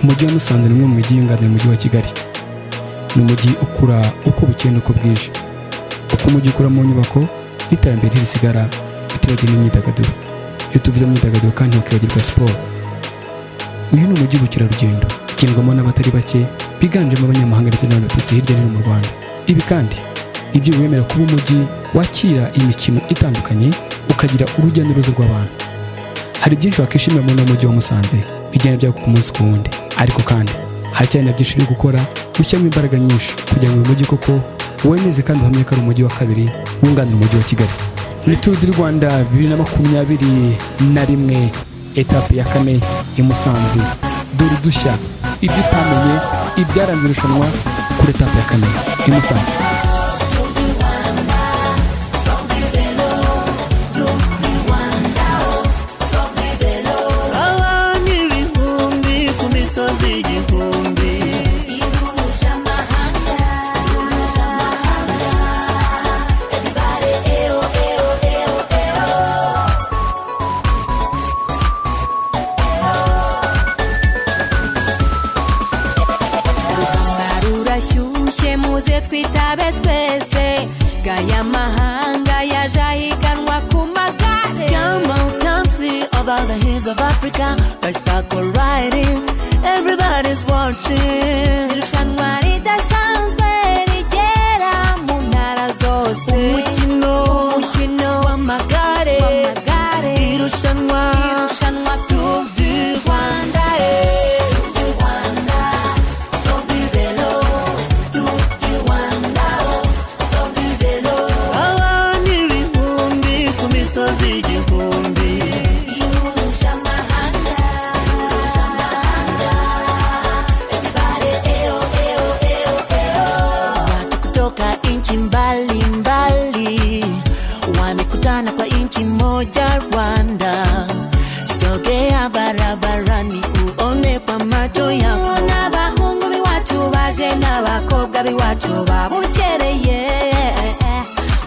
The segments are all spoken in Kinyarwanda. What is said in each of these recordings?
umujyi wa Musanze ni umwe mu mijyi yunganira umujyi wa Kigali. Ni umujyi ukura uko bukeye n'uko bwije, uko umujyi ukura mu nyubako n'iterambere risigara utibagiwe n'imyidagaduro. Iyo tuvuze imyidagaduro kandi ntukibagirwa siporo. Uyu ni umujyi w'ubukerarugendo ukinirwamo n'abatari bake biganjemo abanyamahanga ndetse n'abaturutse hirya no hino mu Rwanda. Ibi kandi ibyo bimera kuba umujyi wakira imikino itandukanye ukagira urujya n'uruza rw'abantu. Hari byinshi wakishimira mu mujyi wa Musanze bijyanye byako ku munsi ku wundi, ariko kandi haracyari na byinshi byo gukora ushyiramo imbaraga nyinshi kugira ngo uyu mujyi koko wemeze kandi uhamye ko ari umujyi wa kabiri wunganira umujyi wa Kigali. Ni Tour du Rwanda 2021 etape ya 4 i Musanze. Dore udushya, ibyo utamenye, ibyaranze irushanwa kuri etape ya 4 i Musanze. Twitabe twese gaya mahanga yajahiganwa ku magare. Come on, come see all the hills of Africa, bicycle riding, everybody's watching. Irushanwa ridasanzwe rigera mu ntara zose. Umukino w'amagare, irushanwa Tour du Rwanda. Rwanda, sogea barabarani uone kwa macho yako. N'abahungu biwacu baje n'abakobwa biwacu babukereye.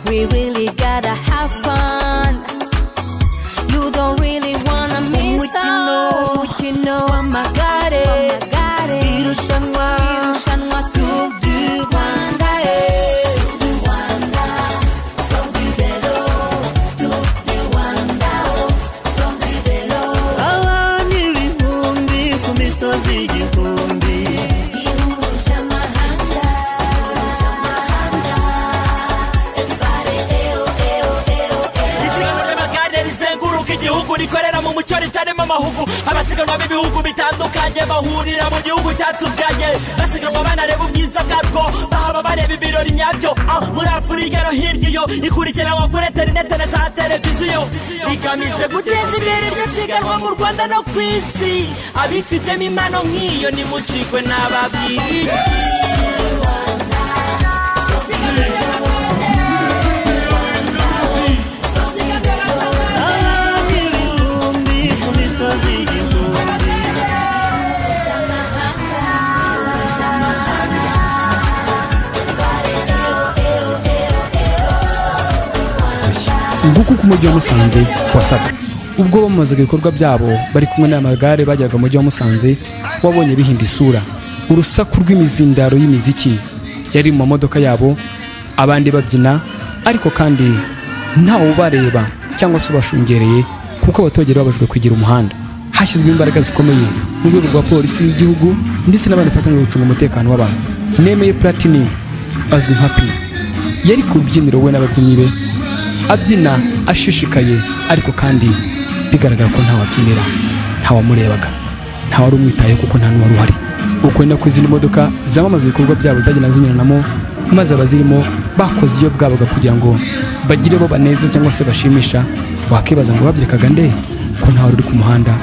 We really gotta have fun. You don't really wanna miss out. Umukino w'amagare, irushanwa Tour du Rwanda. rikorera mu mucyo ritarimo amahugu, abasiganwa b'ibihugu bitandukanye bahurira mu gihugu cyatubyaye, basiganwa banareba ubwiza bwabwo, bahaba bareba ibirori nyabyo. Muri Afurika no hirya iyo ikurikiranwa kuri interinete na za televiziyo, rigamije guteza imbere iryo siganwa mu Rwanda no ku isi. Abifitemo impano nk'iyo nimucikwe n'ababwiriye. Nguko ku mujyi wa Musanze wasaga. Ubwo bamaze ibikorwa byabo bari kumwe n'amagare bajyaga mu mujyi wa Musanze, wabonye bihinda isura. Urusaku rw'imizindaro y'imiziki yari mu modoka yabo, abandi babyina, ariko kandi ntawe ubareba cyangwa se ubashungereye kuko abatogera babajwe kugira umuhanda. Hashyizwe imbaraga zikomeye mu rwego rwa polisi y'igihugu ndetse n'abandi bafatanya gucunga umutekano w'abantu. Nemeye Platini azwi nka P yari ku rubyiniro we n'ababyinnyi be, abyina ashishikaye, ariko kandi bigaragara ko ntawabyinira, ntawamurebaga, ntawari umwitaye kuko nta n'uwari uhari. Uko ni nako izindi modoka zamamaza ibikorwa byabo zagenda zinyuranamo, maze abazirimo bakoze iyo bwabaga kugira ngo bagire bo baneze cyangwa se bashimisha. Wakibaza ngo babyekaga nde ko ntawe uri ku muhanda.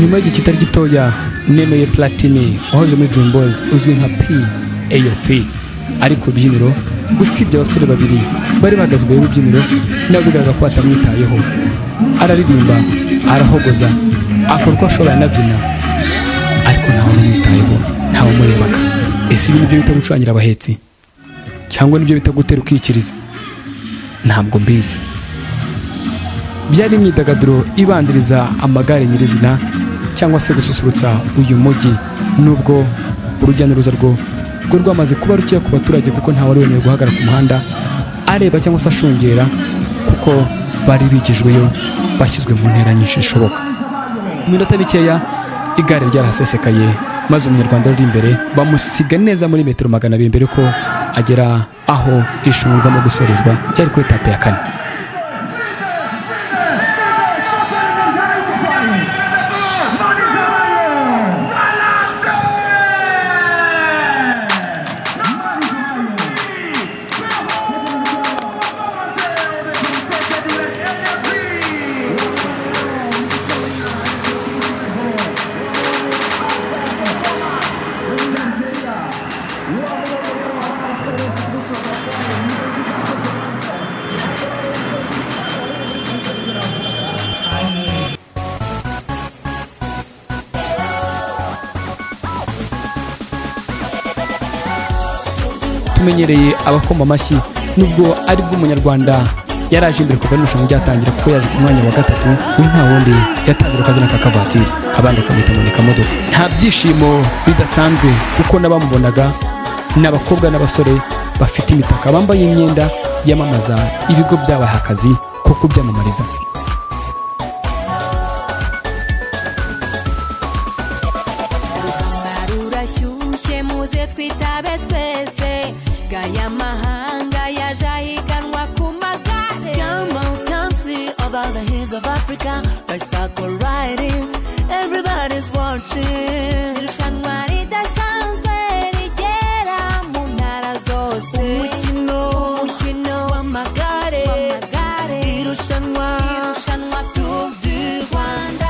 nyuma y'igihe kitari gitoya nemeye Platini wahoze muri Dream Boys uzwi nka P.A.O.P ari ku rubyiniro, usibye abasore babiri bari bahagaze imbere y'urubyiniro nabo bigaragara ko batamwitayeho. Araririmba, arahogoza, akora uko ashoboye anabyina, ariko ntawe n'umwitayeho, ntawe umurebaga. Ese ibi nibyo bita gucurangira abahetsi cyangwa nibyo bita gutera ukikiriza? Ntabwo mbizi. Byari imyidagaduro ibandiriza amagare nyirizina cyangwa se gususurutsa uyu mujyi, nubwo urujya n'uruza rwo rwamaze kuba rukeya ku baturage kuko ntawe wari wemerewe guhagarara ku muhanda areba cyangwa se ashungera, kuko bari bigijweyo bashyizwe mu ntera nyinshi zishoboka. Mu minota mikeya igare ryarahasesekaye, maze umunyarwanda uri imbere bamusiga neza muri metero 200 mbere ko agera aho irushanwa rigomba gusorezwa, ryari kuri etape ya 4. Tumenyereye abakoma amashyi nubwo ari bwo umunyarwanda yaraje imbere kuva n'irushanwa ryatangira, kuko yaje ku mwanya wa 3. uyu nta wundi yatazira akazina ka Kavatiri, abandi akamwita Monika Modoka. Nta byishimo bidasanzwe kuko n'abamubonaga n'abakobwa n'abasore bafite imitaka, bambaye imyenda yamamaza ibigo byabaha akazi ko kubyamamariza. Barurashyushye muze twitabe twese, gaya mahanga yaje ahiganwa ku magare. Come on, come see over the hills of Africa, bicycle riding, everybody's watching. Irushanwa ridasanzwe rigera mu ntara zose. Umukino w'amagare, irushanwa Tour du Rwanda.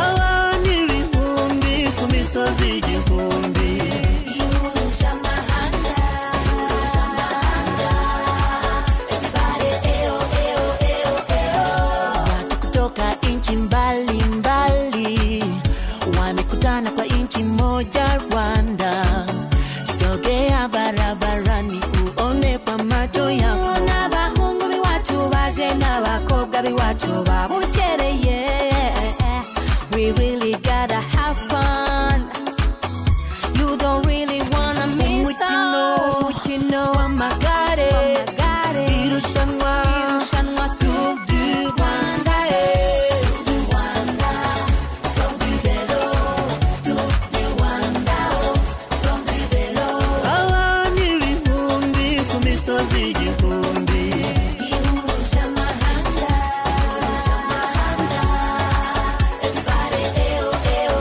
abantu ibihumbi ku misozi igihumbi. Ihuje amahanga. Watu kutoka nchi mbalimbali wamekutana kwa nchi moja Rwanda. Sogea barabarani uone kwa macho yako. N'abahungu b'iwacu baje n'abakobwa b'iwacu babukereye. We really gotta have fun. You don't really wanna miss out. Umukino w'amagare, irushanwa Tour du Rwanda. abantu ibihumbi ku misozi igihumbi. Ihuje amahanga.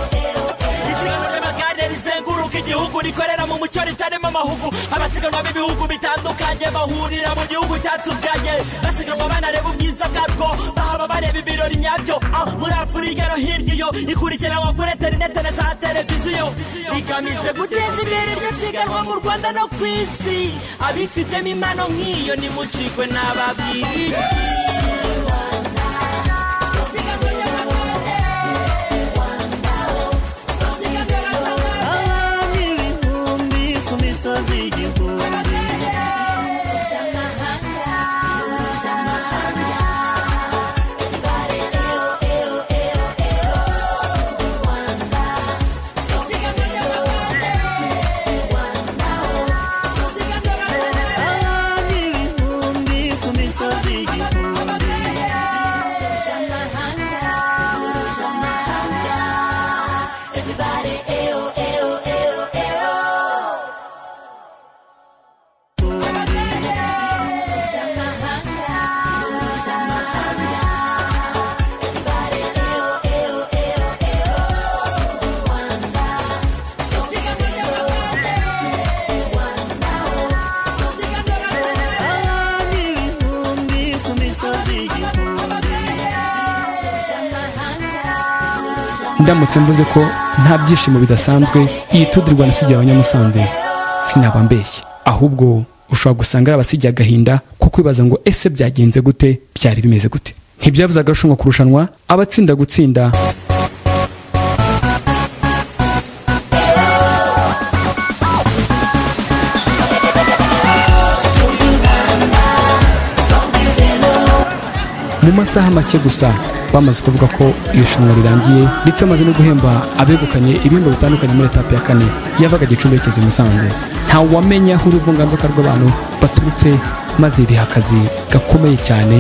isiganwa ry'amagare rizenguruka igihugu, rikorera mu mucyo ritarimo amahugu. Abasiganwa b'ibihugu bitandukanye bahurira mu gihugu cyatubyaye, basiganwa banareba ubwiza bwabwo, bahaba bareba ibirori nyabyo. Muri Afurika no hirya iyo ikurikiranwa kuri interinete na za televiziyo, rigamije guteza imbere iryo siganwa mu Rwanda no ku isi. Abifitemo impano nk'iyo nimucikwe n'ababwiriye. abantu ibihumbi ku misozi igihumbi. abantu ibihumbi ku misozi igihumbi. ndamutse mvuze ko nta byishimo bidasanzwe iyi Tour du Rwanda isigiye abanyamusanze sinaba mbeshye, ahubwo ushobora gusanga ari abasigiye agahinda ko kwibaza ngo ese byagenze gute, byari bimeze gute. Ntibyavuze agarushanwa kurushanwa, abatsinda gutsinda. Mu masaha make gusa bamaze kuvuga ko irushanwa rirangiye ndetse amaze no guhemba abegukanye ibihembo bitandukanye muri etape ya 4 yavaga Gicumbi yerekeza i Musanze. Nta wamenya aho uruvunganzoka rw'abantu baturutse, maze biha akazi gakomeye cyane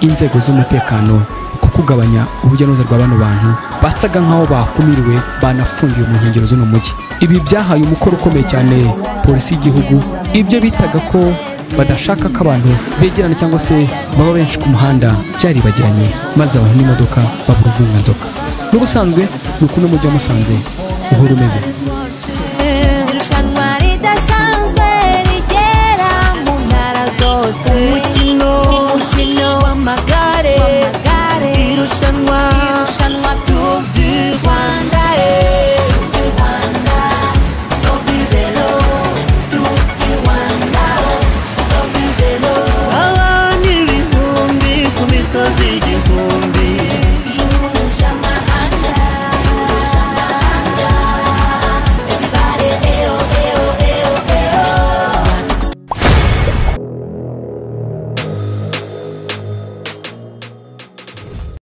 inzego z'umutekano ku kugabanya urujya n'uruza rw'abano bantu basaga nk'aho bakumiriwe banafungiwe mu nkengero z'uno mujyi. Ibi byahaye umukoro ukomeye cyane polisi y'igihugu, ibyo bitaga ko badashaka ko abantu begerana cyangwa se baba benshi ku muhanda byaribagiranye, maze abantu n'imodoka babura uruvunganzoka. N'ubusanzwe ni uko n'umujyi wa Musanze uhora umeze. irushanwa ridasanzwe rigera mu ntara zose.